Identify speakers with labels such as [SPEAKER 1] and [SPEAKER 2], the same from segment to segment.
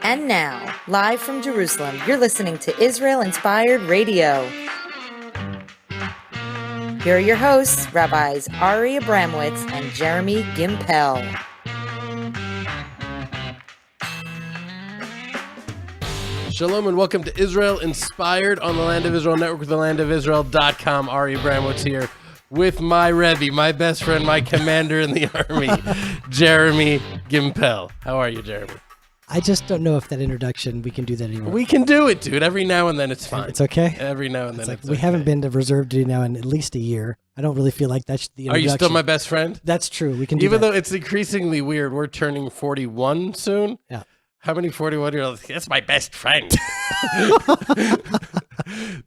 [SPEAKER 1] And now, live from Jerusalem, you're listening to Israel-Inspired Radio. Here are your hosts, Rabbis Ari Abramowitz and Jeremy Gimpel.
[SPEAKER 2] Shalom and welcome to Israel Inspired on the Land of Israel Network with thelandofisrael.com. Ari Abramowitz here with my Rebbe, my best friend, my commander in the army, Jeremy Gimpel. How are you, Jeremy?
[SPEAKER 3] I just don't know if that introduction, we can do that anymore.
[SPEAKER 2] We can do it, dude. Every now and then it's fine.
[SPEAKER 3] It's okay?
[SPEAKER 2] Every now and then it's
[SPEAKER 3] we haven't been to reserve duty now in at least a year. I don't really feel like that's the introduction.
[SPEAKER 2] Are you still my best friend?
[SPEAKER 3] That's true. We can do
[SPEAKER 2] Even
[SPEAKER 3] that.
[SPEAKER 2] though it's increasingly weird, we're turning 41 soon.
[SPEAKER 3] Yeah.
[SPEAKER 2] How many 41-year-olds? That's my best friend.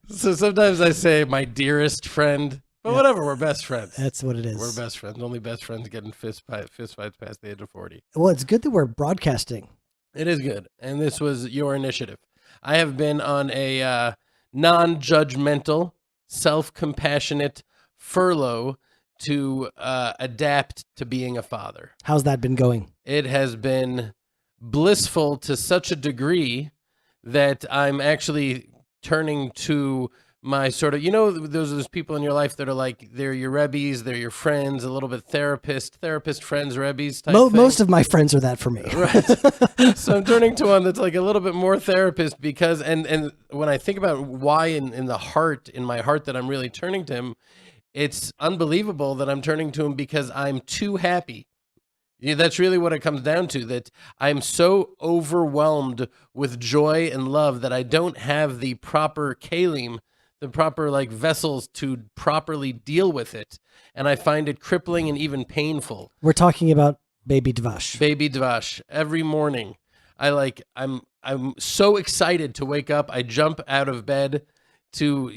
[SPEAKER 2] So sometimes I say my dearest friend, but whatever, we're best friends.
[SPEAKER 3] That's what it is.
[SPEAKER 2] We're best friends. Only best friends get in fist fights past the age of 40.
[SPEAKER 3] Well, it's good that we're broadcasting.
[SPEAKER 2] It is good. And this was your initiative. I have been on a non-judgmental, self-compassionate furlough to adapt to being a father.
[SPEAKER 3] How's that been going?
[SPEAKER 2] It has been blissful to such a degree that I'm actually turning to my sort of, those people in your life that are like, they're your Rebbes, they're your friends, a little bit therapist friends, Rebbes type thing.
[SPEAKER 3] Most of my friends are that for me.
[SPEAKER 2] Right. So I'm turning to one that's like a little bit more therapist because, and when I think about why in my heart that I'm really turning to him, it's unbelievable that I'm turning to him because I'm too happy. Yeah, that's really what it comes down to, that I'm so overwhelmed with joy and love that I don't have the proper kalim, the proper vessels to properly deal with it. And I find it crippling and even painful.
[SPEAKER 3] We're talking about baby Dvash.
[SPEAKER 2] Baby Dvash. Every morning, I'm so excited to wake up. I jump out of bed to,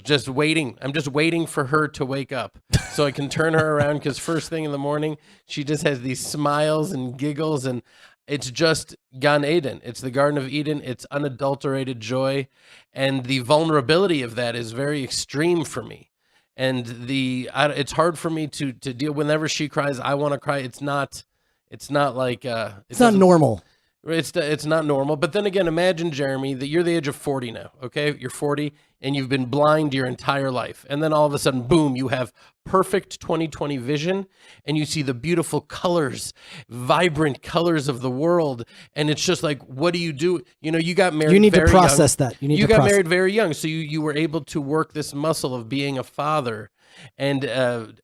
[SPEAKER 2] just waiting. I'm just waiting for her to wake up so I can turn her around because first thing in the morning, she just has these smiles and giggles and it's just Gan Eden. It's the Garden of Eden. It's unadulterated joy. And the vulnerability of that is very extreme for me. And it's hard for me to deal. Whenever she cries, I want to cry. It's not like...
[SPEAKER 3] it's not normal.
[SPEAKER 2] It's not normal. But then again, imagine, Jeremy, that you're the age of 40 now, okay? You're 40 and you've been blind your entire life. And then all of a sudden, boom, you have perfect 20/20 vision and you see the beautiful colors, vibrant colors of the world. And it's just like, what do? You got married.
[SPEAKER 3] You need
[SPEAKER 2] very
[SPEAKER 3] to process
[SPEAKER 2] young.
[SPEAKER 3] that.
[SPEAKER 2] You got married very young. So you were able to work this muscle of being a father and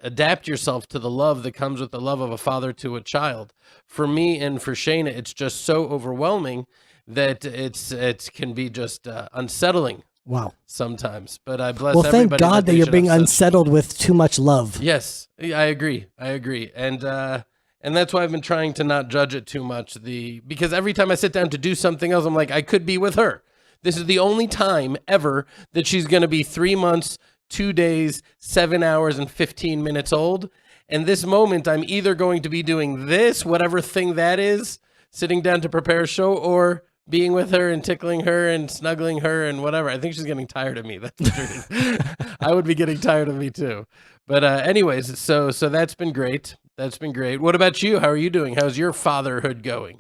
[SPEAKER 2] adapt yourself to the love that comes with the love of a father to a child. For me and for Shayna, it's just so overwhelming that it can be just unsettling.
[SPEAKER 3] Wow.
[SPEAKER 2] Sometimes, but I bless
[SPEAKER 3] everybody. Well, thank God that you're being unsettled with too much love.
[SPEAKER 2] Yes, I agree, and that's why I've been trying to not judge it too much. Because every time I sit down to do something else, I'm like, I could be with her. This is the only time ever that she's going to be 3 months, 2 days, 7 hours, and 15 minutes old. And this moment, I'm either going to be doing this, whatever thing that is, sitting down to prepare a show, or being with her and tickling her and snuggling her and whatever. I think she's getting tired of me. That's the truth. I would be getting tired of me too. But anyways, so that's been great. That's been great. What about you? How are you doing? How's your fatherhood going?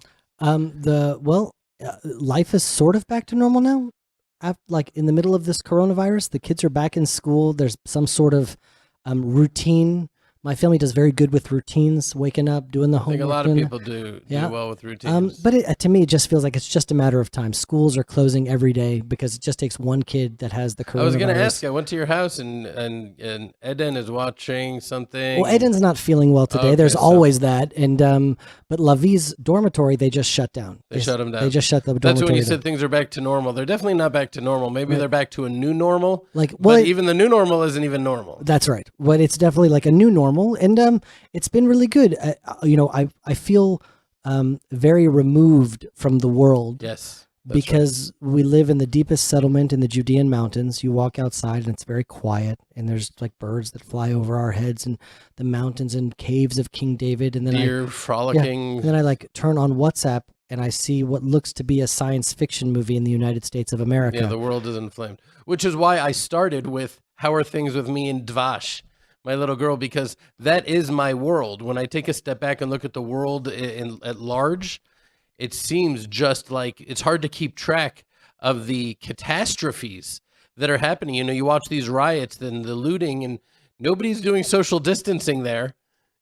[SPEAKER 3] Life is sort of back to normal now. Like in the middle of this coronavirus, the kids are back in school. There's some sort of routine. My family does very good with routines, waking up, doing the homework.
[SPEAKER 2] I think a lot of people do well with routines.
[SPEAKER 3] But to me, it just feels like it's just a matter of time. Schools are closing every day because it just takes one kid that has the coronavirus.
[SPEAKER 2] I was going to ask, I went to your house and Eden is watching something.
[SPEAKER 3] Well, Eden's not feeling well today. There's always that. And but Lavi's dormitory, they just shut down.
[SPEAKER 2] They shut them down.
[SPEAKER 3] They just shut the dormitory
[SPEAKER 2] down. That's when you
[SPEAKER 3] down.
[SPEAKER 2] said things are back to normal. They're definitely not back to normal. Maybe they're back to a new normal.
[SPEAKER 3] But
[SPEAKER 2] even the new normal isn't even normal.
[SPEAKER 3] That's right. But it's definitely like a new normal. And it's been really good. I feel very removed from the world.
[SPEAKER 2] Yes.
[SPEAKER 3] Because we live in the deepest settlement in the Judean mountains. You walk outside and it's very quiet, and there's like birds that fly over our heads, and the mountains and caves of King David. And then
[SPEAKER 2] deer frolicking.
[SPEAKER 3] Yeah, then I turn on WhatsApp and I see what looks to be a science fiction movie in the United States of America.
[SPEAKER 2] Yeah, the world is inflamed, which is why I started with how are things with me and Dvash. my little girl, because that is my world. When I take a step back and look at the world at large, it seems just like it's hard to keep track of the catastrophes that are happening. You know, you watch these riots and the looting, and nobody's doing social distancing there.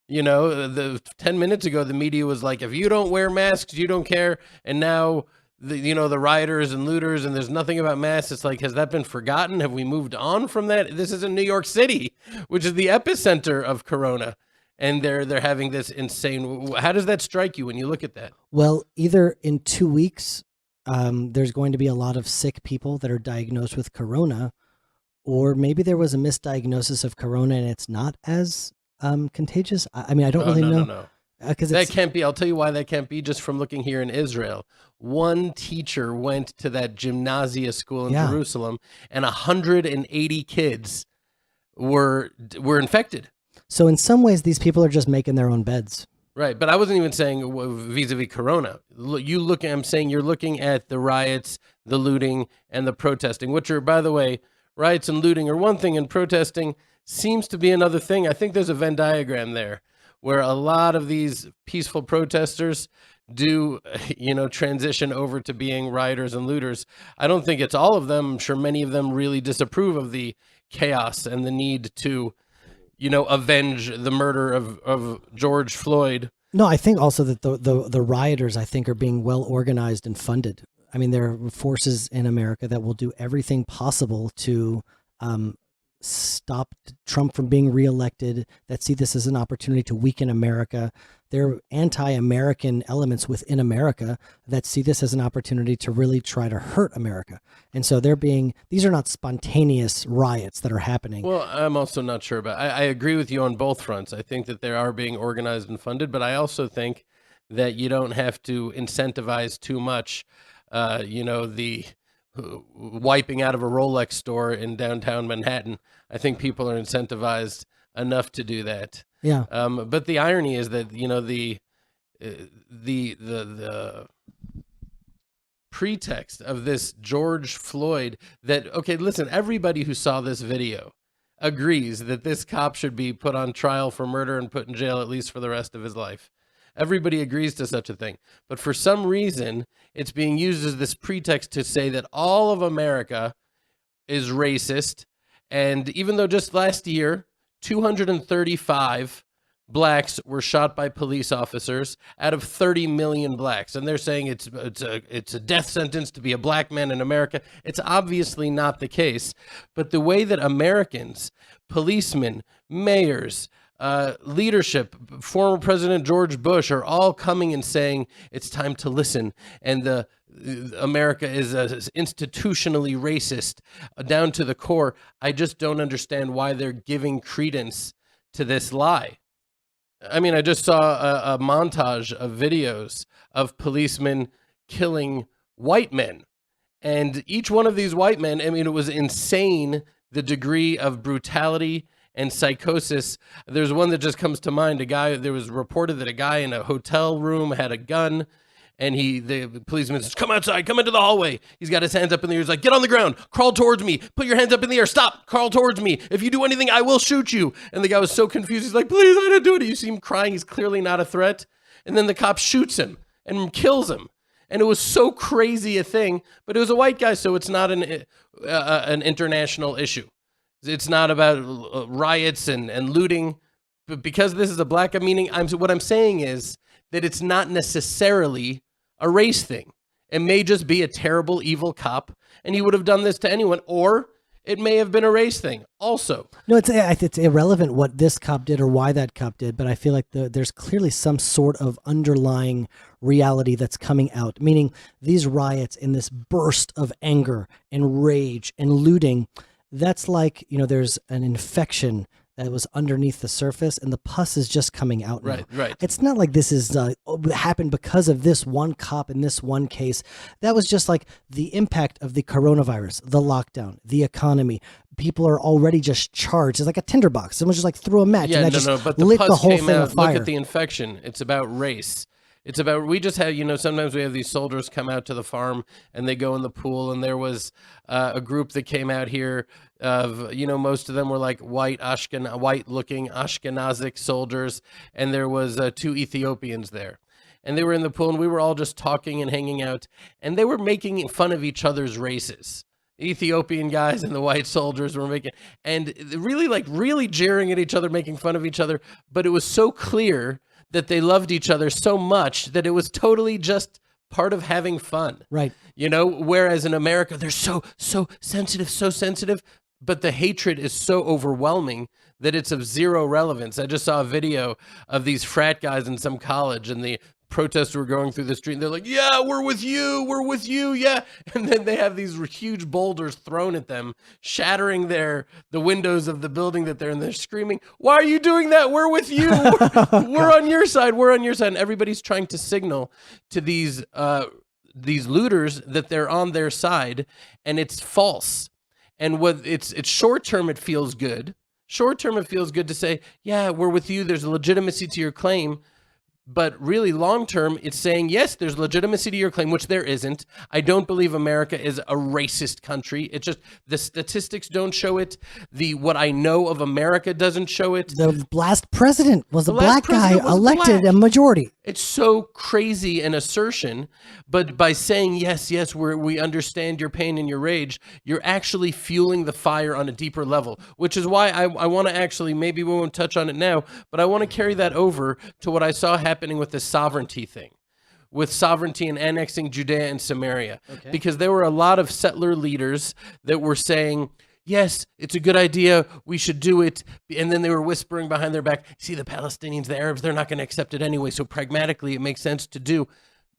[SPEAKER 2] You know, the 10 minutes ago, the media was like, if you don't wear masks, you don't care. And now, the rioters and looters, and there's nothing about masks. It's like, has that been forgotten? Have we moved on from that? This is in New York City, which is the epicenter of Corona. And they're having this insane. How does that strike you when you look at that?
[SPEAKER 3] Well, either in 2 weeks, there's going to be a lot of sick people that are diagnosed with Corona, or maybe there was a misdiagnosis of Corona and it's not as contagious. I mean, I don't really know.
[SPEAKER 2] No. That can't be. I'll tell you why that can't be, just from looking here in Israel. One teacher went to that gymnasia school in Jerusalem, and 180 kids were infected.
[SPEAKER 3] So in some ways, these people are just making their own beds.
[SPEAKER 2] Right, but I wasn't even saying vis-a-vis Corona. I'm saying you're looking at the riots, the looting, and the protesting, which are, by the way, riots and looting are one thing, and protesting seems to be another thing. I think there's a Venn diagram there where a lot of these peaceful protesters do, transition over to being rioters and looters. I don't think it's all of them. I'm sure many of them really disapprove of the chaos and the need to, avenge the murder of George Floyd.
[SPEAKER 3] No, I think also that the rioters, I think, are being well organized and funded. I mean, there are forces in America that will do everything possible to stop Trump from being reelected, that see this as an opportunity to weaken America. There are anti-American elements within America that see this as an opportunity to really try to hurt America. And so these are not spontaneous riots that are happening.
[SPEAKER 2] Well, I'm also not sure about, I agree with you on both fronts. I think that they are being organized and funded, but I also think that you don't have to incentivize too much, the wiping out of a Rolex store in downtown Manhattan. I think people are incentivized enough to do that.
[SPEAKER 3] Yeah.
[SPEAKER 2] But the irony is that, the pretext of this George Floyd okay, listen, everybody who saw this video agrees that this cop should be put on trial for murder and put in jail at least for the rest of his life. Everybody agrees to such a thing. But for some reason, it's being used as this pretext to say that all of America is racist. And even though just last year, 235 blacks were shot by police officers out of 30 million blacks. And they're saying it's a death sentence to be a black man in America. It's obviously not the case. But the way that Americans, policemen, mayors, leadership, former President George Bush are all coming and saying it's time to listen, and America is institutionally racist down to the core. I just don't understand why they're giving credence to this lie. I mean, I just saw a montage of videos of policemen killing white men, and each one of these white men, I mean, it was insane, the degree of brutality and psychosis. There's one that just comes to mind. There was reported that a guy in a hotel room had a gun, and the policeman says, come outside, come into the hallway. He's got his hands up in the air. He's like, get on the ground, crawl towards me, put your hands up in the air, stop, crawl towards me. If you do anything, I will shoot you. And the guy was so confused. He's like, please, I didn't do it. You see him crying. He's clearly not a threat. And then the cop shoots him and kills him. And it was so crazy a thing, but it was a white guy, so it's not an international issue. It's not about riots and looting, but because this is a black, what I'm saying is that it's not necessarily a race thing. It may just be a terrible, evil cop, and he would have done this to anyone, or it may have been a race thing also.
[SPEAKER 3] No, it's irrelevant what this cop did or why that cop did, but I feel like there's clearly some sort of underlying reality that's coming out, meaning these riots and this burst of anger and rage and looting, that's like, there's an infection that was underneath the surface and the pus is just coming out now.
[SPEAKER 2] Right.
[SPEAKER 3] It's not like this is happened because of this one cop in this one case. That was just like the impact of the coronavirus, the lockdown, the economy. People are already just charged. It's like a tinderbox. Someone just threw a match and that just
[SPEAKER 2] but
[SPEAKER 3] lit
[SPEAKER 2] the
[SPEAKER 3] the whole
[SPEAKER 2] came
[SPEAKER 3] thing
[SPEAKER 2] out.
[SPEAKER 3] on fire.
[SPEAKER 2] Look at the infection. It's about race. It's about, we just have, sometimes we have these soldiers come out to the farm and they go in the pool, and there was a group that came out here of, most of them were like white-looking Ashkenazic soldiers, and there was 2 Ethiopians there. And they were in the pool, and we were all just talking and hanging out, and they were making fun of each other's races. The Ethiopian guys and the white soldiers were really jeering at each other, making fun of each other, but it was so clear that they loved each other so much that it was totally just part of having fun.
[SPEAKER 3] Right.
[SPEAKER 2] Whereas in America, they're so sensitive, but the hatred is so overwhelming that it's of zero relevance. I just saw a video of these frat guys in some college, and the protesters were going through the street, and they're like, yeah, we're with you, yeah. And then they have these huge boulders thrown at them, shattering the windows of the building that they're in. They're screaming, why are you doing that? We're with you. We're on your side. We're on your side. And everybody's trying to signal to these looters that they're on their side, and it's false. And it's short term, it feels good. Short term, it feels good to say, yeah, we're with you. There's a legitimacy to your claim. But really, long term, it's saying, yes, there's legitimacy to your claim, which there isn't. I don't believe America is a racist country. It's just the statistics don't show it. What I know of America doesn't show it.
[SPEAKER 3] The last president was a black guy elected a majority.
[SPEAKER 2] It's so crazy an assertion, but by saying, yes, we understand your pain and your rage, you're actually fueling the fire on a deeper level, which is why I want to actually, maybe we won't touch on it now, but I want to carry that over to what I saw happening with the sovereignty thing, with sovereignty and annexing Judea and Samaria. Okay. Because there were a lot of settler leaders that were saying, yes, it's a good idea, we should do it. And then they were whispering behind their back, see, the Palestinians, the Arabs, they're not going to accept it anyway, so pragmatically it makes sense to do.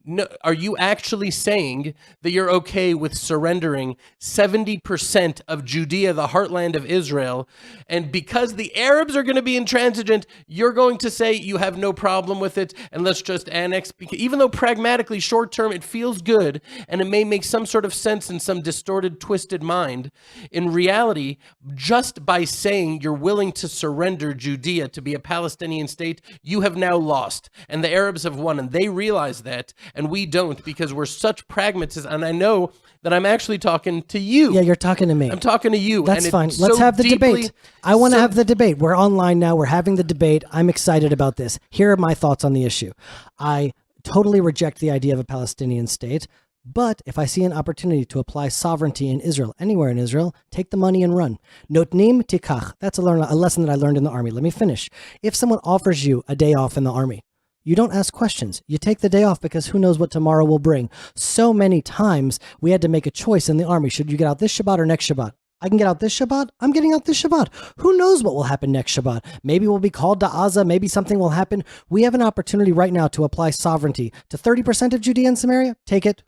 [SPEAKER 2] No, are you actually saying that you're okay with surrendering 70% of Judea, the heartland of Israel, and because the Arabs are going to be intransigent, you're going to say you have no problem with it and let's just annex? Because even though pragmatically, short term, it feels good and it may make some sort of sense in some distorted, twisted mind, in reality, just by saying you're willing to surrender Judea to be a Palestinian state, you have now lost, and the Arabs have won, and they realize that. And we don't, because we're such pragmatists. And I know that I'm actually talking to you.
[SPEAKER 3] Yeah, you're talking to me.
[SPEAKER 2] I'm talking to you.
[SPEAKER 3] That's fine. Let's have the debate. I want to have the debate. We're online now. We're having the debate. I'm excited about this. Here are my thoughts on the issue. I totally reject the idea of a Palestinian state. But if I see an opportunity to apply sovereignty in Israel, anywhere in Israel, take the money and run. Notnim tikach. That's a lesson that I learned in the army. Let me finish. If someone offers you a day off in the army, you don't ask questions. You take the day off because who knows what tomorrow will bring. So many times we had to make a choice in the army. Should you get out this Shabbat or next Shabbat? I can get out this Shabbat. I'm getting out this Shabbat. Who knows what will happen next Shabbat? Maybe we'll be called to Gaza. Maybe something will happen. We have an opportunity right now to apply sovereignty to 30% of Judea and Samaria. Take it.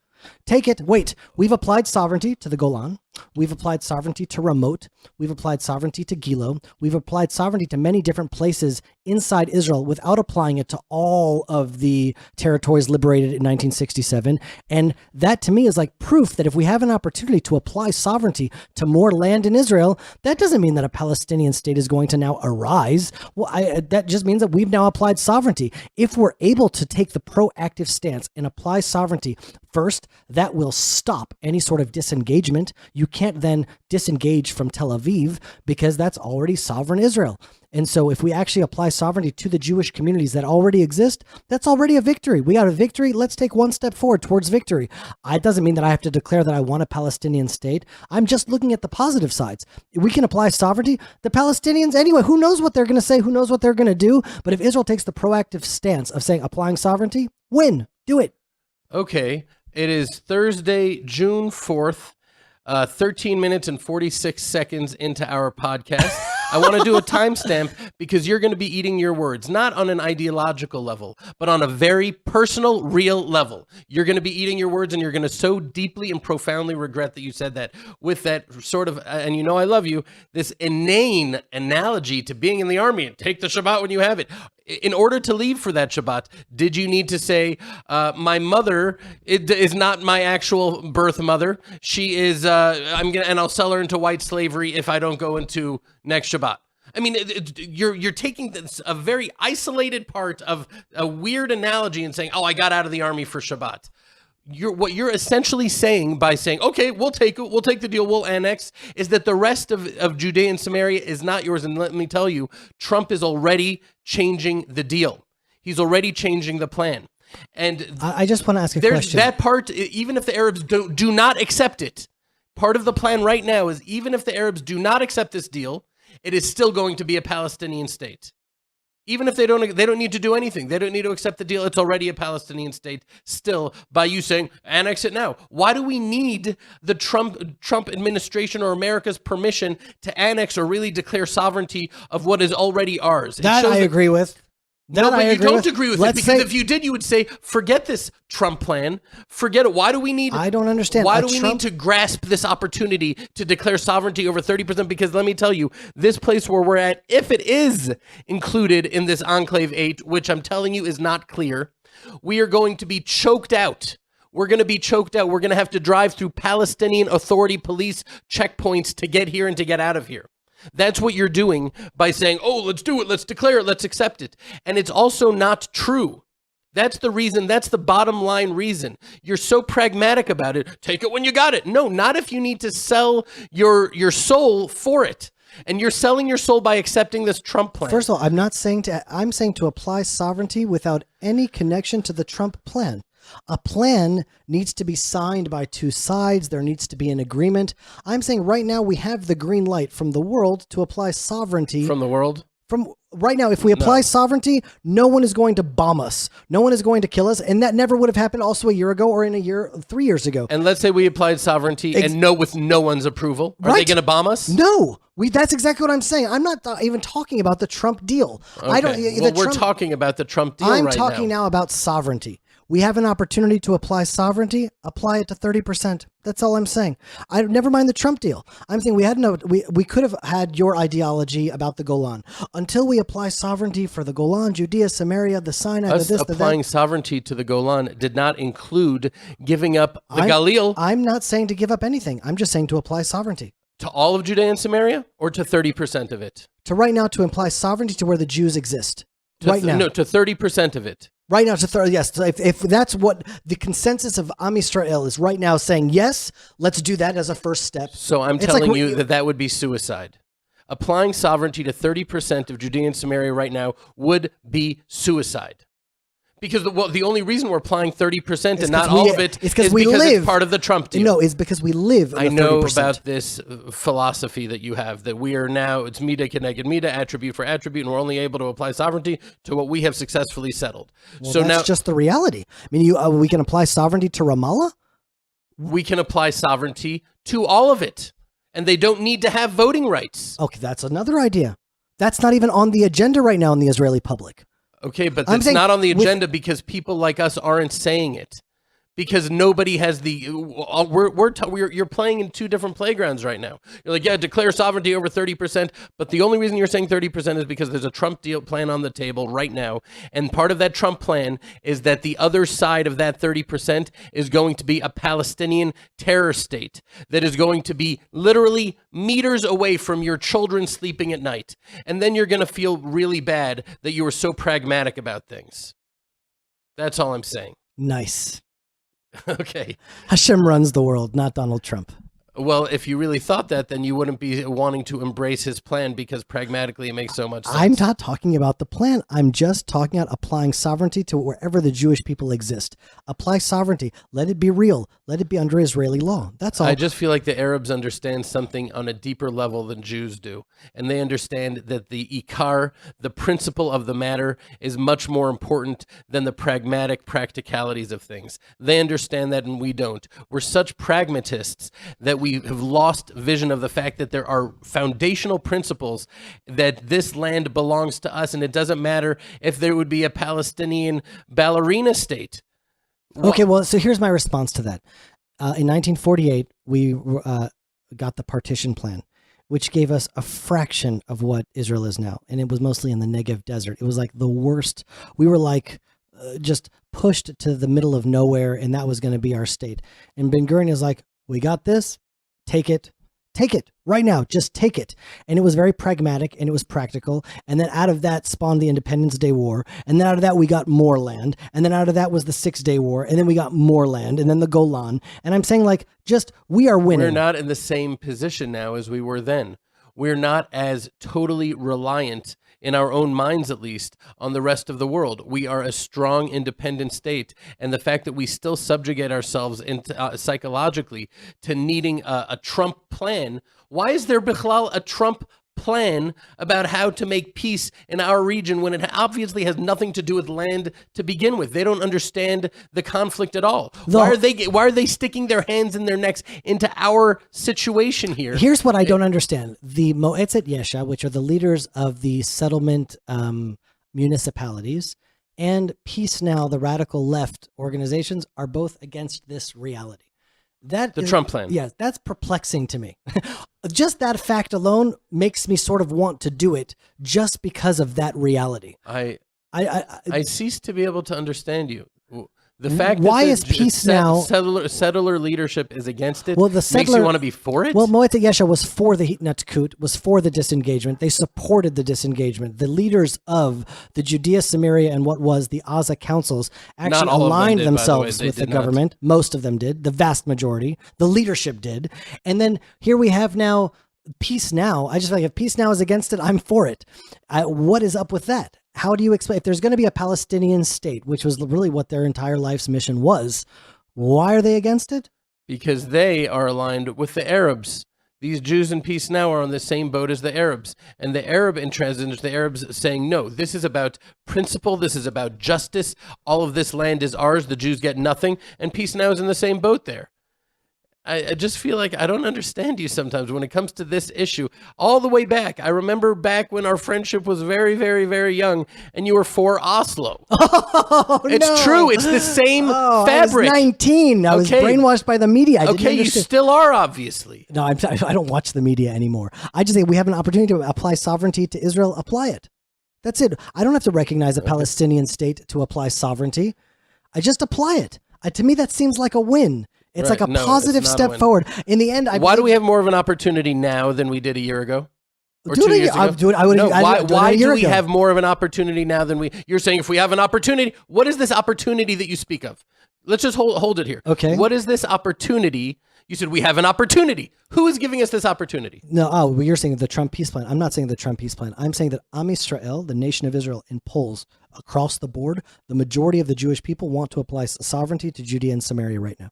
[SPEAKER 3] Take it. Wait, we've applied sovereignty to the Golan. We've applied sovereignty to Ramot. We've applied sovereignty to Gilo. We've applied sovereignty to many different places inside Israel without applying it to all of the territories liberated in 1967. And that to me is like proof that if we have an opportunity to apply sovereignty to more land in Israel, that doesn't mean that a Palestinian state is going to now arise. Well, that just means that we've now applied sovereignty. If we're able to take the proactive stance and apply sovereignty, first, that will stop any sort of disengagement. You can't then disengage from Tel Aviv because that's already sovereign Israel. And so if we actually apply sovereignty to the Jewish communities that already exist, that's already a victory. We got a victory. Let's take one step forward towards victory. It doesn't mean that I have to declare that I want a Palestinian state. I'm just looking at the positive sides. We can apply sovereignty. The Palestinians, anyway, who knows what they're going to say? Who knows what they're going to do? But if Israel takes the proactive stance of saying applying sovereignty, win. Do it.
[SPEAKER 2] Okay. It is Thursday, June 4th. 13 minutes and 46 seconds into our podcast. I want to do a timestamp because you're going to be eating your words, not on an ideological level, but on a very personal, real level. You're going to be eating your words and you're going to so deeply and profoundly regret that you said that with that sort of, and you know I love you, this inane analogy to being in the army and take the Shabbat when you have it. In order to leave for that Shabbat, did you need to say, my mother is not my actual birth mother. She is, and I'll sell her into white slavery if I don't go into next Shabbat. I mean, you're taking a very isolated part of a weird analogy and saying, oh, I got out of the army for Shabbat. what you're essentially saying by saying, okay, we'll take the deal, we'll annex, is that the rest of Judea and Samaria is not yours. And let me tell you, Trump is already changing the deal. He's already changing the plan. And
[SPEAKER 3] I just want to ask a question.
[SPEAKER 2] That part, even if the Arabs do not accept it, part of the plan right now is even if the Arabs do not accept this deal, it is still going to be a Palestinian state. Even if they don't need to do anything. They don't need to accept the deal. It's already a Palestinian state still by you saying, annex it now. Why do we need the Trump administration or America's permission to annex or really declare sovereignty of what is already ours?
[SPEAKER 3] That I agree with.
[SPEAKER 2] No, but you don't agree with it, because if you did, you would say, forget this Trump plan. Forget it. Why do we need...
[SPEAKER 3] I don't understand.
[SPEAKER 2] Why do we need to grasp this opportunity to declare sovereignty over 30%? Because let me tell you, this place where we're at, if it is included in this Enclave 8, which I'm telling you is not clear, we are going to be choked out. We're going to be choked out. We're going to have to drive through Palestinian Authority police checkpoints to get here and to get out of here. That's what you're doing by saying, oh, let's do it, let's declare it, let's accept it. And it's also not true. That's the reason, that's the bottom line reason. You're so pragmatic about it. Take it when you got it. No, not if you need to sell your soul for it. And you're selling your soul by accepting this Trump plan.
[SPEAKER 3] First of all, I'm saying to apply sovereignty without any connection to the Trump plan. A plan needs to be signed by two sides. There needs to be an agreement. I'm saying right now we have the green light from the world to apply sovereignty.
[SPEAKER 2] From the world?
[SPEAKER 3] From right now, if we apply sovereignty, no one is going to bomb us. No one is going to kill us. And that never would have happened also a year ago or in 3 years ago.
[SPEAKER 2] And let's say we applied sovereignty with no one's approval. Are they going to bomb us?
[SPEAKER 3] No. That's exactly what I'm saying. I'm not even talking about the Trump deal.
[SPEAKER 2] Okay. We're talking about the Trump deal right now.
[SPEAKER 3] I'm talking now about sovereignty. We have an opportunity to apply sovereignty, apply it to 30%. That's all I'm saying. Never mind the Trump deal. I'm saying we could have had your ideology about the Golan. Until we apply sovereignty for the Golan, Judea, Samaria, the Sinai,
[SPEAKER 2] applying sovereignty to the Golan did not include giving up the Galil.
[SPEAKER 3] I'm not saying to give up anything. I'm just saying to apply sovereignty.
[SPEAKER 2] To all of Judea and Samaria, or to 30% of it?
[SPEAKER 3] To right now, to apply sovereignty to where the Jews exist. Right now.
[SPEAKER 2] No, to 30% of it.
[SPEAKER 3] Right now, yes. If that's what the consensus of Am Yisrael is right now, saying yes, let's do that as a first step.
[SPEAKER 2] So I'm telling you that would be suicide. Applying sovereignty to 30% of Judea and Samaria right now would be suicide. Because the only reason we're applying 30% and not all of it is because it's part of the Trump deal.
[SPEAKER 3] No, it's because we live in the 30%.
[SPEAKER 2] I know about this philosophy that you have, that we are now, it's mida keneged mida, attribute for attribute, and we're only able to apply sovereignty to what we have successfully settled.
[SPEAKER 3] Well, so that's just the reality. I mean, we can apply sovereignty to Ramallah?
[SPEAKER 2] We can apply sovereignty to all of it, and they don't need to have voting rights.
[SPEAKER 3] Okay, that's another idea. That's not even on the agenda right now in the Israeli public.
[SPEAKER 2] Okay, but it's not on the agenda because people like us aren't saying it. Because nobody has you're playing in two different playgrounds right now. You're like, yeah, declare sovereignty over 30%, but the only reason you're saying 30% is because there's a Trump deal plan on the table right now, and part of that Trump plan is that the other side of that 30% is going to be a Palestinian terror state that is going to be literally meters away from your children sleeping at night, and then you're going to feel really bad that you were so pragmatic about things. That's all I'm saying.
[SPEAKER 3] Nice.
[SPEAKER 2] Okay.
[SPEAKER 3] Hashem runs the world, not Donald Trump.
[SPEAKER 2] Well, if you really thought that, then you wouldn't be wanting to embrace his plan because pragmatically it makes so much sense.
[SPEAKER 3] I'm not talking about the plan. I'm just talking about applying sovereignty to wherever the Jewish people exist. Apply sovereignty. Let it be real. Let it be under Israeli law. That's all.
[SPEAKER 2] I just feel like the Arabs understand something on a deeper level than Jews do. And they understand that the ikar, the principle of the matter, is much more important than the pragmatic practicalities of things. They understand that and we don't. We're such pragmatists that we have lost vision of the fact that there are foundational principles that this land belongs to us, and it doesn't matter if there would be a Palestinian ballerina state.
[SPEAKER 3] Okay, well, so here's my response to that. In 1948, we got the partition plan, which gave us a fraction of what Israel is now, and it was mostly in the Negev desert. It was like the worst. We were like just pushed to the middle of nowhere, and that was going to be our state. And Ben Gurion is like, we got this. Take it. Take it right now. Just take it. And it was very pragmatic and it was practical. And then out of that spawned the Independence Day War. And then out of that, we got more land. And then out of that was the 6-Day War. And then we got more land. And then the Golan. And I'm saying like, just, we are winning.
[SPEAKER 2] We're not in the same position now as we were then. We're not as totally reliant, in our own minds at least, on the rest of the world. We are a strong, independent state. And the fact that we still subjugate ourselves psychologically to needing a Trump plan. Why is there, Bichlal, a Trump plan about how to make peace in our region when it obviously has nothing to do with land to begin with? They don't understand the conflict at all. Why are they sticking their hands in their necks into our situation here?
[SPEAKER 3] Here's what I don't understand. The Moetzet Yesha, which are the leaders of the settlement municipalities, and Peace Now, the radical left organizations, are both against this reality.
[SPEAKER 2] Trump plan.
[SPEAKER 3] Yes, that's perplexing to me. Just that fact alone makes me sort of want to do it just because of that reality.
[SPEAKER 2] I cease to be able to understand you. The fact
[SPEAKER 3] why
[SPEAKER 2] that
[SPEAKER 3] is Peace Now
[SPEAKER 2] settler leadership is against it,
[SPEAKER 3] well, the
[SPEAKER 2] makes you want to be for it?
[SPEAKER 3] Well, Moetzet Yesha was for the Hitnatkut, was for the disengagement. They supported the disengagement. The leaders of the Judea, Samaria, and what was the Aza councils actually aligned themselves with the government. Most of them did. The vast majority. The leadership did. And then here we have now Peace Now. I just feel like if Peace Now is against it, I'm for it. What is up with that? How do you explain, if there's going to be a Palestinian state, which was really what their entire life's mission was, why are they against it?
[SPEAKER 2] Because they are aligned with the Arabs. These Jews in Peace Now are on the same boat as the Arabs. And the Arab intransigence, the Arabs saying, no, this is about principle. This is about justice. All of this land is ours. The Jews get nothing. And Peace Now is in the same boat there. I just feel like I don't understand you sometimes when it comes to this issue. All the way back. I remember back when our friendship was very, very, very young and you were for Oslo.
[SPEAKER 3] Oh,
[SPEAKER 2] it's true. It's the same fabric.
[SPEAKER 3] I was 19. I was brainwashed by the media.
[SPEAKER 2] You still are, obviously.
[SPEAKER 3] No, I don't watch the media anymore. I just say we have an opportunity to apply sovereignty to Israel. Apply it. That's it. I don't have to recognize a Palestinian state to apply sovereignty. I just apply it. To me, that seems like a win. It's like a positive step forward. In the end,
[SPEAKER 2] why do we have more of an opportunity now than we did a year ago? Or 2 years ago? Why do we have more of an opportunity now than we? You're saying if we have an opportunity, what is this opportunity that you speak of? Let's just hold it here.
[SPEAKER 3] Okay.
[SPEAKER 2] What is this opportunity? You said we have an opportunity. Who is giving us this opportunity?
[SPEAKER 3] No, you're saying the Trump peace plan. I'm not saying the Trump peace plan. I'm saying that Am Yisrael, the nation of Israel, in polls across the board, the majority of the Jewish people want to apply sovereignty to Judea and Samaria right now.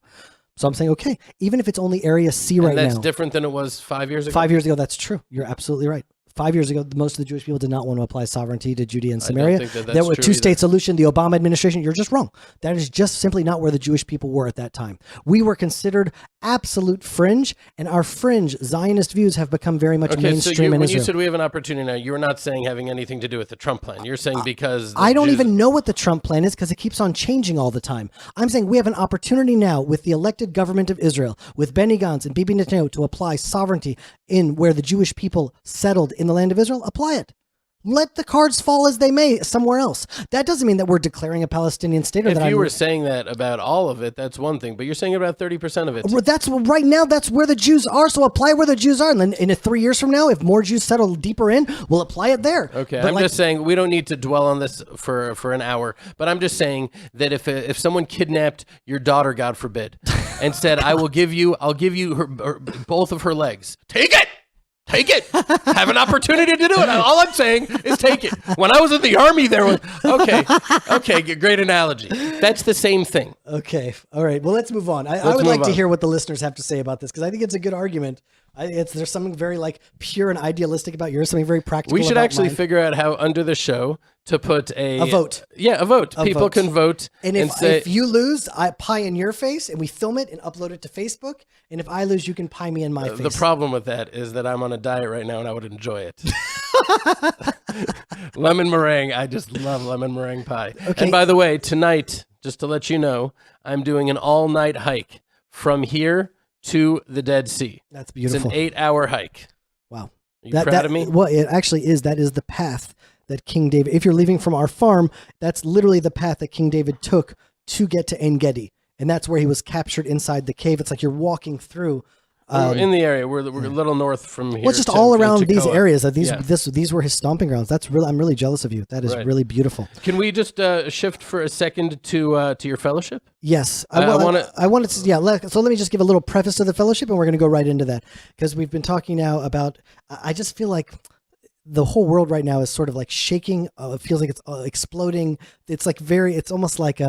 [SPEAKER 3] So I'm saying, okay, even if it's only Area C right now.
[SPEAKER 2] And that's different than it was 5 years ago?
[SPEAKER 3] 5 years ago, that's true. You're absolutely right. 5 years ago, most of the Jewish people did not want to apply sovereignty to Judea and Samaria.
[SPEAKER 2] I don't think that's
[SPEAKER 3] there were
[SPEAKER 2] true
[SPEAKER 3] two-state
[SPEAKER 2] either.
[SPEAKER 3] solution, the Obama administration. You're just wrong. That is just simply not where the Jewish people were at that time. We were considered absolute fringe, and our fringe Zionist views have become very much mainstream in
[SPEAKER 2] when
[SPEAKER 3] Israel.
[SPEAKER 2] you said we have an opportunity now, you were not saying having anything to do with the Trump plan. You're saying because
[SPEAKER 3] I don't even know what the Trump plan is because it keeps on changing all the time. I'm saying we have an opportunity now with the elected government of Israel, with Benny Gantz and Bibi Netanyahu, to apply sovereignty in where the Jewish people settled in the land of Israel. Apply it. Let the cards fall as they may somewhere else. That doesn't mean that we're declaring a Palestinian state. Or
[SPEAKER 2] if you were saying that about all of it, that's one thing. But you're saying about 30% of it.
[SPEAKER 3] That's right now. That's where the Jews are. So apply where the Jews are. And then in 3 years from now, if more Jews settle deeper in, we'll apply it there.
[SPEAKER 2] Okay, I'm just saying we don't need to dwell on this for an hour. But I'm just saying that if someone kidnapped your daughter, God forbid, and said, I'll give you both of her legs, take it. Take it. Have an opportunity to do it. All I'm saying is take it. When I was in the army, there was okay, great analogy. That's the same thing.
[SPEAKER 3] Okay, all right. Well, let's move on. I would like to hear what the listeners have to say about this because I think it's a good argument. There's something very pure and idealistic about yours. Something very practical.
[SPEAKER 2] We should
[SPEAKER 3] about
[SPEAKER 2] actually
[SPEAKER 3] mine.
[SPEAKER 2] figure out how under the show to put a
[SPEAKER 3] vote.
[SPEAKER 2] Yeah, a vote. People can vote.
[SPEAKER 3] And if you lose, I pie in your face, and we film it and upload it to Facebook. And if I lose, you can pie me in my face.
[SPEAKER 2] The problem with that is that I'm on a diet right now, and I would enjoy it. Lemon meringue. I just love lemon meringue pie. Okay. And by the way, tonight, just to let you know, I'm doing an all-night hike from here to the Dead Sea.
[SPEAKER 3] That's beautiful.
[SPEAKER 2] It's an 8-hour hike.
[SPEAKER 3] Wow.
[SPEAKER 2] Are you proud of me?
[SPEAKER 3] Well, it actually is. That is the path that King David, if you're leaving from our farm, that's literally the path that King David took to get to En Gedi. And that's where he was captured inside the cave. It's like you're walking through
[SPEAKER 2] We're in the area. We're a little north from here.
[SPEAKER 3] Well, just all around these
[SPEAKER 2] Toccoa.
[SPEAKER 3] areas. These were his stomping grounds. I'm really jealous of you. That is really beautiful.
[SPEAKER 2] Can we just shift for a second to your fellowship?
[SPEAKER 3] Yes, I wanted to. Yeah, so let me just give a little preface to the fellowship, and we're going to go right into that because we've been talking now about. I just feel like the whole world right now is sort of like shaking. It feels like it's exploding. It's like it's almost like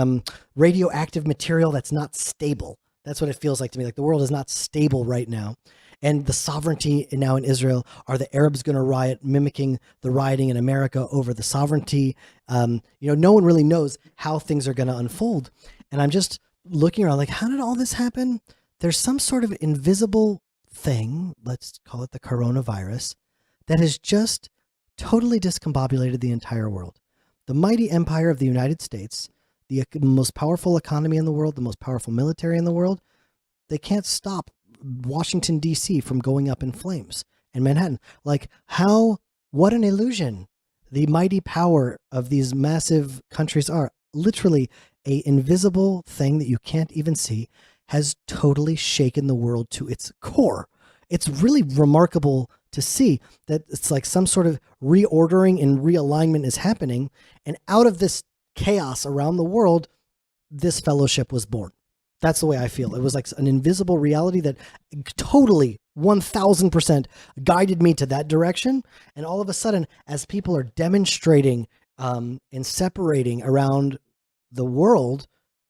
[SPEAKER 3] radioactive material that's not stable. That's what it feels like to me. Like the world is not stable right now. And the sovereignty now in Israel, are the Arabs going to riot, mimicking the rioting in America over the sovereignty? No one really knows how things are going to unfold. And I'm just looking around like, how did all this happen? There's some sort of invisible thing, let's call it the coronavirus, that has just totally discombobulated the entire world. The mighty empire of the United States, the most powerful economy in the world, the most powerful military in the world, they can't stop Washington, D.C. from going up in flames, and Manhattan. What an illusion the mighty power of these massive countries are. Literally, a invisible thing that you can't even see has totally shaken the world to its core. It's really remarkable to see that it's like some sort of reordering and realignment is happening, and out of this chaos around the world, this fellowship was born. That's the way I feel. It was like an invisible reality that totally 1000% guided me to that direction. And all of a sudden, as people are demonstrating and separating around the world,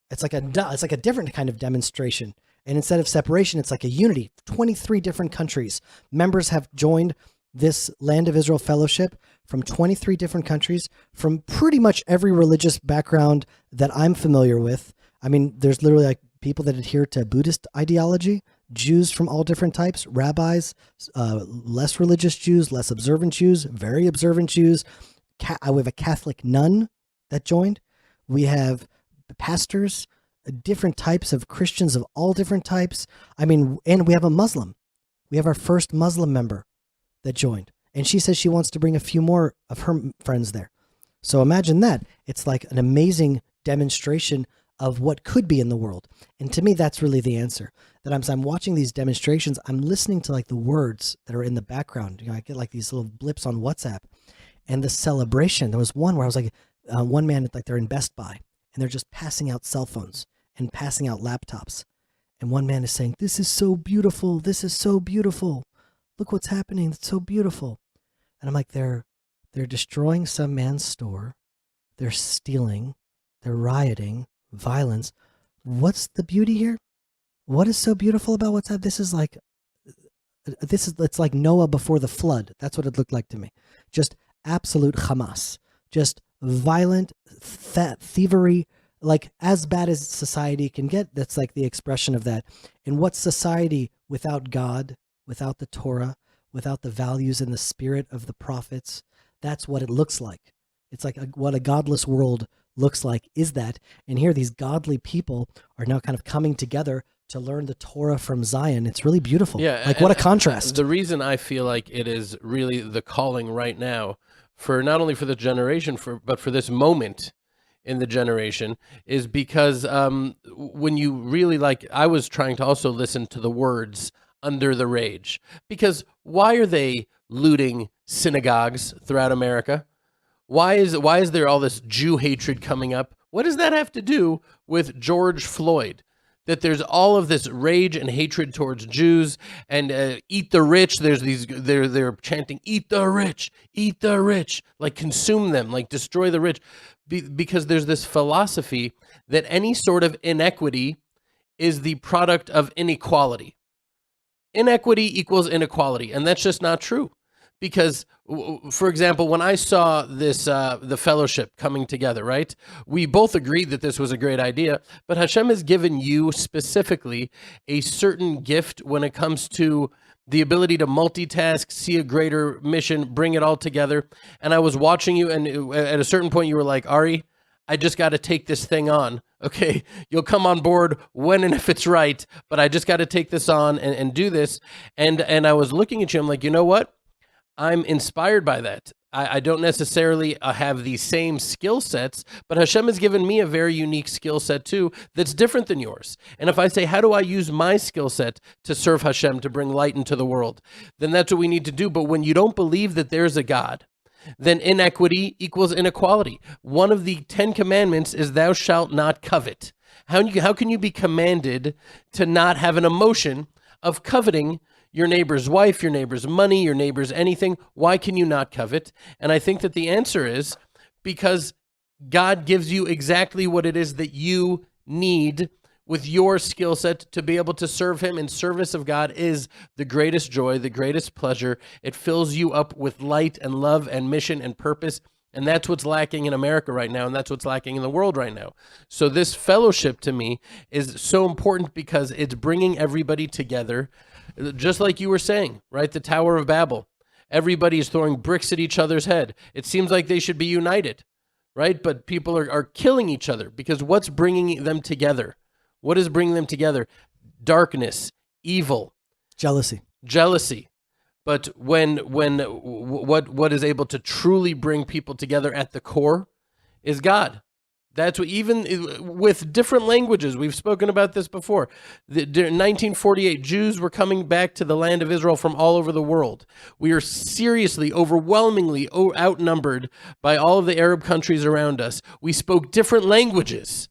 [SPEAKER 3] it's like a different kind of demonstration. And instead of separation, it's like a unity. 23 different countries. Members have joined this Land of Israel Fellowship from 23 different countries, from pretty much every religious background that I'm familiar with. I mean, there's literally like people that adhere to Buddhist ideology, Jews from all different types, rabbis, less religious Jews, less observant Jews, very observant Jews. We have a Catholic nun that joined. We have pastors, different types of Christians of all different types. I mean, and we have a Muslim. We have our first Muslim member that joined. And she says she wants to bring a few more of her friends there. So imagine that. It's like an amazing demonstration of what could be in the world. And to me, that's really the answer. That I'm watching these demonstrations, I'm listening to like the words that are in the background. I get like these little blips on WhatsApp. And the celebration, there was one where I was like, one man, like they're in Best Buy, and they're just passing out cell phones and passing out laptops. And one man is saying, "This is so beautiful. This is so beautiful. Look what's happening. It's so beautiful." And I'm like, they're destroying some man's store. They're stealing. They're rioting. Violence. What's the beauty here? What is so beautiful about what's happening? It's like Noah before the flood. That's what it looked like to me. Just absolute Hamas. Just violent thievery, like as bad as society can get. That's like the expression of that. And what's society without God, without the Torah, without the values and the spirit of the prophets? That's what it looks like. It's like what a godless world looks like is that. And here these godly people are now kind of coming together to learn the Torah from Zion. It's really beautiful.
[SPEAKER 2] Yeah,
[SPEAKER 3] like what a contrast.
[SPEAKER 2] The reason I feel like it is really the calling right now for not only for the generation, but for this moment in the generation is because when you really I was trying to also listen to the words under the rage, because why are they looting synagogues throughout America? Why is there all this Jew hatred coming up? What does that have to do with George Floyd? That there's all of this rage and hatred towards Jews and eat the rich. There's they're chanting, eat the rich, like consume them, like destroy the rich. Because there's this philosophy that any sort of inequity is the product of inequality. Inequity equals inequality, and that's just not true. Because, for example, when I saw this, the fellowship coming together, right? We both agreed that this was a great idea, but Hashem has given you specifically a certain gift when it comes to the ability to multitask, see a greater mission, bring it all together. And I was watching you, and at a certain point you were like, Ari, I just got to take this thing on. Okay, you'll come on board when and if it's right, but I just got to take this on and do this. And I was looking at you, I'm like, you know what? I'm inspired by that. I don't necessarily have the same skill sets, but Hashem has given me a very unique skill set too that's different than yours. And if I say, how do I use my skill set to serve Hashem, to bring light into the world, then that's what we need to do. But when you don't believe that there's a God, then inequity equals inequality. One of the 10 commandments is thou shalt not covet. How can you be commanded to not have an emotion of coveting your neighbor's wife, your neighbor's money, your neighbor's anything? Why can you not covet? And I think that the answer is because God gives you exactly what it is that you need with your skill set to be able to serve him. And service of God is the greatest joy, the greatest pleasure. It fills you up with light and love and mission and purpose. And that's what's lacking in America right now, and that's what's lacking in the world right now. So this fellowship to me is so important because it's bringing everybody together, just like you were saying, right? The Tower of Babel. Everybody is throwing bricks at each other's head. It seems like they should be united, right? But people are killing each other because what's bringing them together? What is bringing them together? Darkness, evil,
[SPEAKER 3] Jealousy.
[SPEAKER 2] But what is able to truly bring people together at the core is God. That's what, even with different languages, we've spoken about this before. In 1948, Jews were coming back to the land of Israel from all over the world. We are seriously, overwhelmingly outnumbered by all of the Arab countries around us. We spoke different languages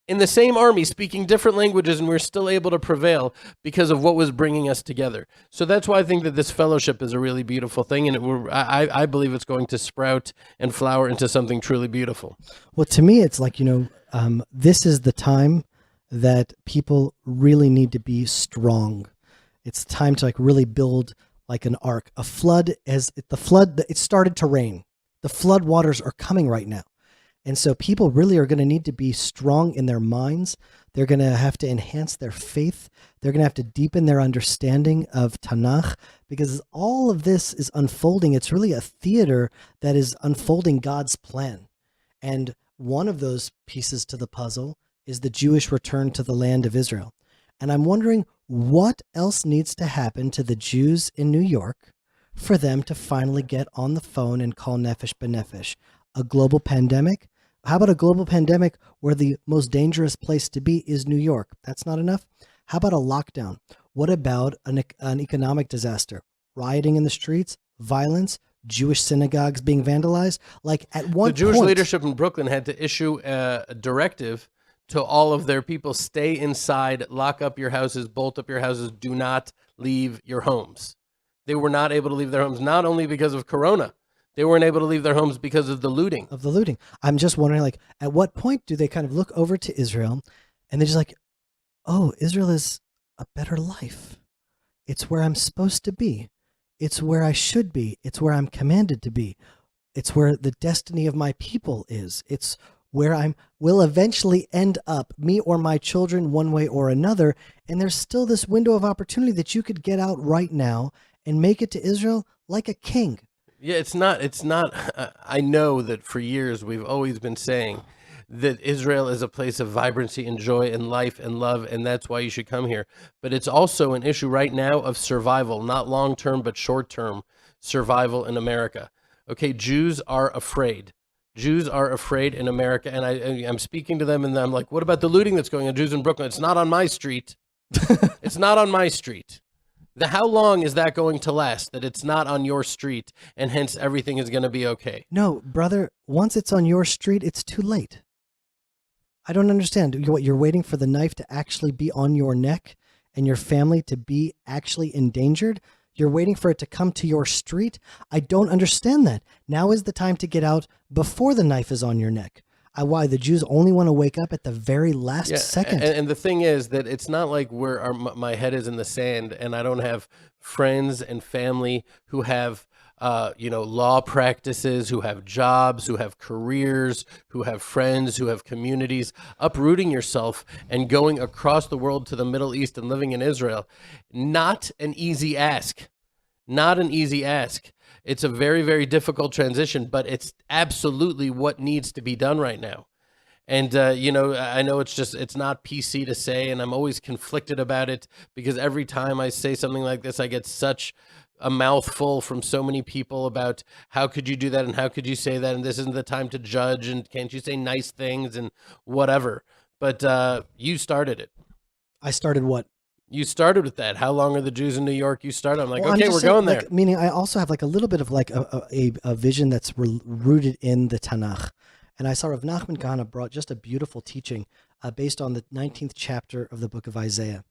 [SPEAKER 2] in the same army, speaking different languages, and we're still able to prevail because of what was bringing us together. So that's why I think that this fellowship is a really beautiful thing, and I believe it's going to sprout and flower into something truly beautiful.
[SPEAKER 3] Well, to me, it's like, this is the time that people really need to be strong. It's time to really build like an ark. A flood, it started to rain. The flood waters are coming right now. And so people really are going to need to be strong in their minds. They're going to have to enhance their faith. They're going to have to deepen their understanding of Tanakh, because all of this is unfolding. It's really a theater that is unfolding God's plan. And one of those pieces to the puzzle is the Jewish return to the land of Israel. And I'm wondering what else needs to happen to the Jews in New York for them to finally get on the phone and call Nefesh B'Nefesh. A global pandemic? How about a global pandemic where the most dangerous place to be is New York? That's not enough. How about a lockdown? What about an economic disaster? Rioting in the streets, violence, Jewish synagogues being vandalized? Like at one point,
[SPEAKER 2] the Jewish leadership in Brooklyn had to issue a directive to all of their people: stay inside, lock up your houses, bolt up your houses, do not leave your homes. They were not able to leave their homes, not only because of Corona. They weren't able to leave their homes because of the looting. I'm just wondering, at what point do they kind of look over to Israel and they're just like, oh, Israel is a better life. It's where I'm supposed to be. It's where I should be. It's where I'm commanded to be. It's where the destiny of my people is. It's where I will eventually end up, me or my children, one way or another. And there's still this window of opportunity that you could get out right now and make it to Israel like a king. Yeah, it's not, I know that for years we've always been saying that Israel is a place of vibrancy and joy and life and love, and that's why you should come here. But it's also an issue right now of survival, not long-term, but short-term survival in America. Okay, Jews are afraid. Jews are afraid in America, and I'm speaking to them, and I'm like, what about the looting that's going on? Jews in Brooklyn, it's not on my street. It's not on my street. How long is that going to last, that it's not on your street and hence everything is going to be okay?
[SPEAKER 3] No, brother, once it's on your street, it's too late. I don't understand. What, you're waiting for the knife to actually be on your neck and your family to be actually endangered? You're waiting for it to come to your street? I don't understand that. Now is the time to get out before the knife is on your neck. Why the Jews only want to wake up at the very last second.
[SPEAKER 2] And the thing is that it's not like my head is in the sand and I don't have friends and family who have, law practices, who have jobs, who have careers, who have friends, who have communities. Uprooting yourself and going across the world to the Middle East and living in Israel, not an easy ask. Not an easy ask. It's a very, very difficult transition, but it's absolutely what needs to be done right now. And, I know it's not PC to say, and I'm always conflicted about it because every time I say something like this, I get such a mouthful from so many people about how could you do that and how could you say that and this isn't the time to judge and can't you say nice things and whatever. But you started it.
[SPEAKER 3] I started what?
[SPEAKER 2] You started with that. How long are the Jews in New York? You started. I'm like,
[SPEAKER 3] Well,
[SPEAKER 2] okay,
[SPEAKER 3] I'm
[SPEAKER 2] we're
[SPEAKER 3] just saying,
[SPEAKER 2] going there.
[SPEAKER 3] like, meaning I also have like a little bit of like a vision that's rooted in the Tanakh. And I saw Rav Nachman Kahana brought just a beautiful teaching based on the 19th chapter of the book of Isaiah.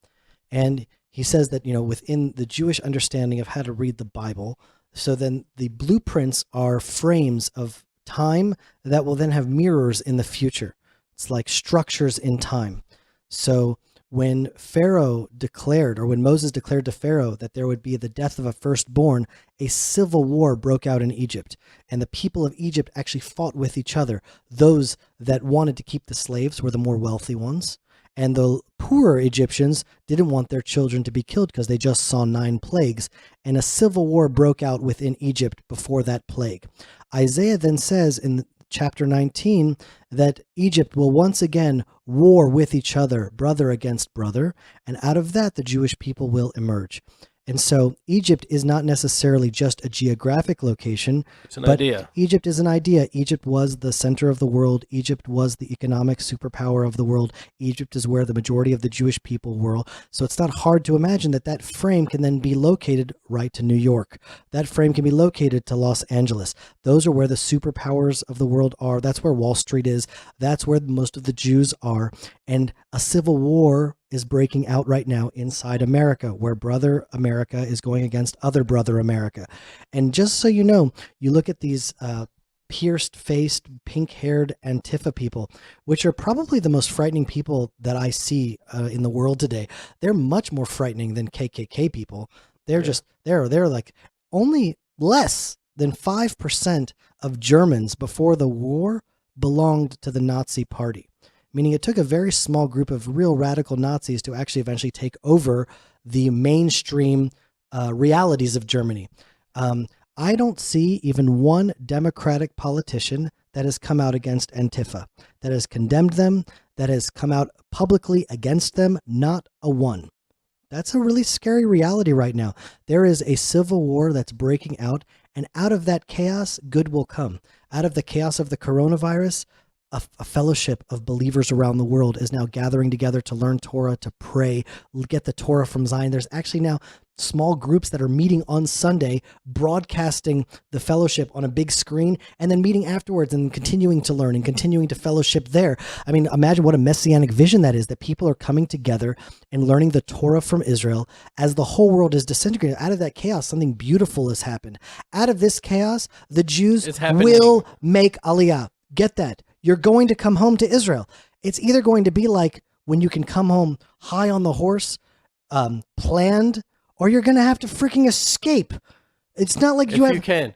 [SPEAKER 3] And he says that, within the Jewish understanding of how to read the Bible, so then the blueprints are frames of time that will then have mirrors in the future. It's like structures in time. So when Pharaoh declared, or when Moses declared to Pharaoh that there would be the death of a firstborn, a civil war broke out in Egypt. And the people of Egypt actually fought with each other. Those that wanted to keep the slaves were the more wealthy ones. And the poorer Egyptians didn't want their children to be killed because they just saw 9 plagues. And a civil war broke out within Egypt before that plague. Isaiah then says in chapter 19 that Egypt will once again war with each other, brother against brother, and out of that the Jewish people will emerge. And so Egypt is not necessarily just a geographic location.
[SPEAKER 2] It's an idea.
[SPEAKER 3] Egypt is an idea. Egypt was the center of the world. Egypt was the economic superpower of the world. Egypt is where the majority of the Jewish people were. So it's not hard to imagine that that frame can then be located right to New York. That frame can be located to Los Angeles. Those are where the superpowers of the world are. That's where Wall Street is. That's where most of the Jews are. And a civil war is breaking out right now inside America, where brother America is going against other brother America. And just so you know, you look at these pierced-faced, pink-haired Antifa people, which are probably the most frightening people that I see in the world today. They're much more frightening than KKK people. They're they're like only less than 5% of Germans before the war belonged to the Nazi Party. Meaning it took a very small group of real radical Nazis to actually eventually take over the mainstream realities of Germany. I don't see even one Democratic politician that has come out against Antifa, that has condemned them, that has come out publicly against them, not a one. That's a really scary reality right now. There is a civil war that's breaking out, and out of that chaos, good will come. Out of the chaos of the coronavirus, a fellowship of believers around the world is now gathering together to learn Torah, to pray, get the Torah from Zion. There's actually now small groups that are meeting on Sunday, broadcasting the fellowship on a big screen, and then meeting afterwards and continuing to learn and continuing to fellowship there. I mean, imagine what a messianic vision that is, that people are coming together and learning the Torah from Israel as the whole world is disintegrating. Out of that chaos, something beautiful has happened. Out of this chaos, the Jews will make Aliyah. Get that. You're going to come home to Israel. It's either going to be like when you can come home high on the horse, planned, or you're going to have to freaking escape. It's not like you can.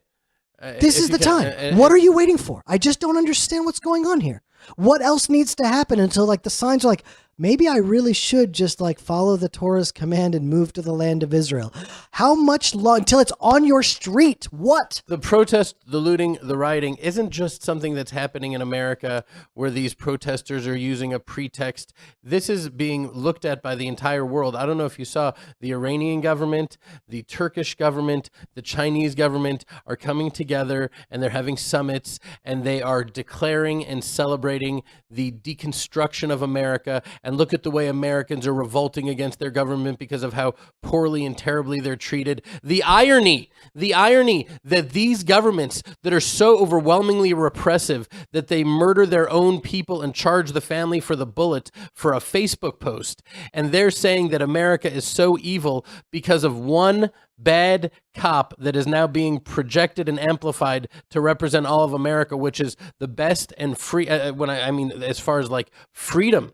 [SPEAKER 3] This is the time. What are you waiting for? I just don't understand what's going on here. What else needs to happen until like the signs are like, maybe I really should just like follow the Torah's command and move to the land of Israel. How much long until it's on your street? What?
[SPEAKER 2] The protest, the looting, the rioting isn't just something that's happening in America where these protesters are using a pretext. This is being looked at by the entire world. I don't know if you saw the Iranian government, the Turkish government, the Chinese government are coming together and they're having summits and they are declaring and celebrating the deconstruction of America. And look at the way Americans are revolting against their government because of how poorly and terribly they're treated. The irony that these governments that are so overwhelmingly repressive that they murder their own people and charge the family for the bullet for a Facebook post. And they're saying that America is so evil because of one bad cop that is now being projected and amplified to represent all of America, which is the best and free. I mean, as far as like freedom.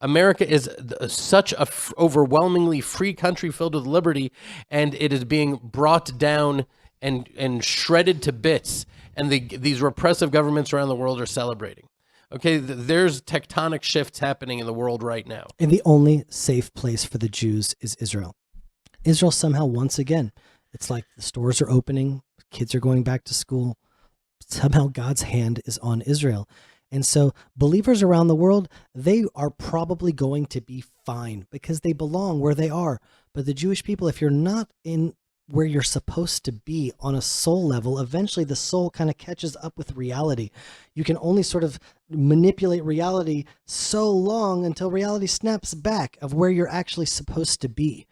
[SPEAKER 2] America is such a overwhelmingly free country filled with liberty, and it is being brought down and shredded to bits. And these repressive governments around the world are celebrating. Okay, there's tectonic shifts happening in the world right now.
[SPEAKER 3] And the only safe place for the Jews is Israel. Israel somehow, once again, it's like the stores are opening, kids are going back to school. Somehow God's hand is on Israel. And so believers around the world, they are probably going to be fine because they belong where they are. But the Jewish people, if you're not in where you're supposed to be on a soul level, eventually the soul kind of catches up with reality. You can only sort of manipulate reality so long until reality snaps back of where you're actually supposed to be.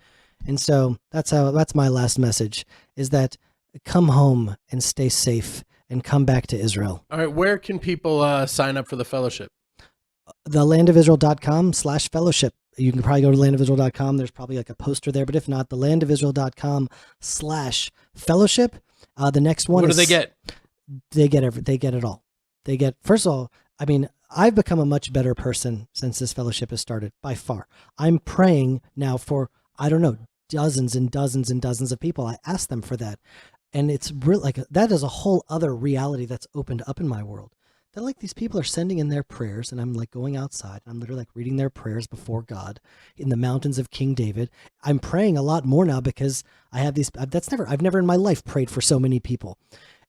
[SPEAKER 3] And so that's my last message, is that come home and stay safe and come back to Israel.
[SPEAKER 2] All right, where can people sign up for the fellowship?
[SPEAKER 3] thelandofisrael.com/fellowship. You can probably go to landofisrael.com. There's probably like a poster there, but if not, thelandofisrael.com/fellowship. The next one.
[SPEAKER 2] What do they get?
[SPEAKER 3] They get it all. They get, first of all, I mean, I've become a much better person since this fellowship has started, by far. I'm praying now for, I don't know, dozens and dozens and dozens of people. I ask them for that. And it's really like, that is a whole other reality that's opened up in my world. That like these people are sending in their prayers, and I'm like going outside, and I'm literally like reading their prayers before God in the mountains of King David. I'm praying a lot more now because I have these, I've never in my life prayed for so many people.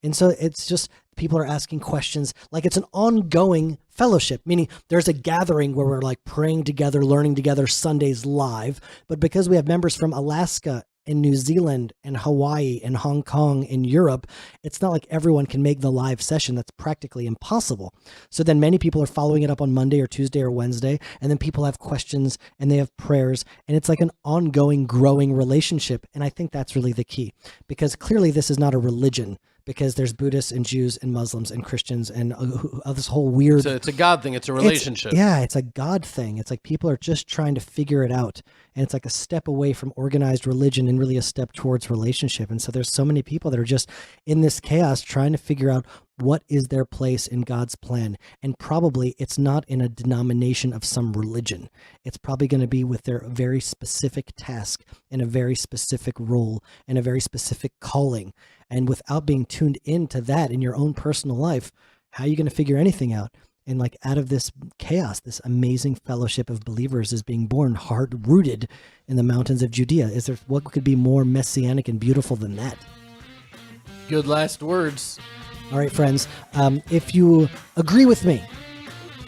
[SPEAKER 3] And so it's just, people are asking questions, like it's an ongoing fellowship, meaning there's a gathering where we're like praying together, learning together, Sundays live. But because we have members from Alaska and New Zealand and Hawaii and Hong Kong and Europe, it's not like everyone can make the live session. That's practically impossible. So then many people are following it up on Monday or Tuesday or Wednesday, and then people have questions and they have prayers, and it's like an ongoing, growing relationship. And I think that's really the key, because clearly this is not a religion, because there's Buddhists and Jews and Muslims and Christians and this whole weird...
[SPEAKER 2] It's a God thing. It's a relationship.
[SPEAKER 3] It's a God thing. It's like people are just trying to figure it out. And it's like a step away from organized religion and really a step towards relationship. And so there's so many people that are just in this chaos trying to figure out what is their place in God's plan. And probably it's not in a denomination of some religion. It's probably going to be with their very specific task and a very specific role and a very specific calling. And without being tuned into that in your own personal life, how are you going to figure anything out? And like out of this chaos, this amazing fellowship of believers is being born, hard-rooted in the mountains of Judea. What could be more messianic and beautiful than that?
[SPEAKER 2] Good last words.
[SPEAKER 3] All right, friends. If you agree with me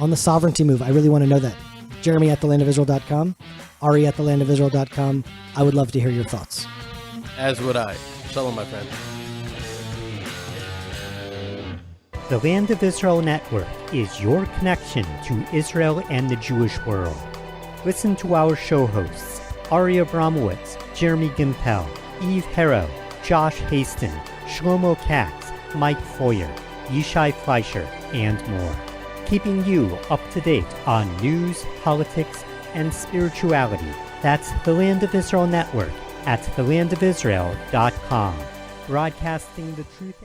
[SPEAKER 3] on the sovereignty move, I really want to know that. Jeremy at thelandofisrael.com, Ari at thelandofisrael.com. I would love to hear your thoughts.
[SPEAKER 2] As would I. Shalom, my friend.
[SPEAKER 4] The Land of Israel Network is your connection to Israel and the Jewish world. Listen to our show hosts, Ari Abramowitz, Jeremy Gimpel, Eve Harrow, Josh Haston, Shlomo Katz, Mike Foyer, Yishai Fleischer, and more. Keeping you up to date on news, politics, and spirituality. That's the Land of Israel Network at thelandofisrael.com. Broadcasting the truth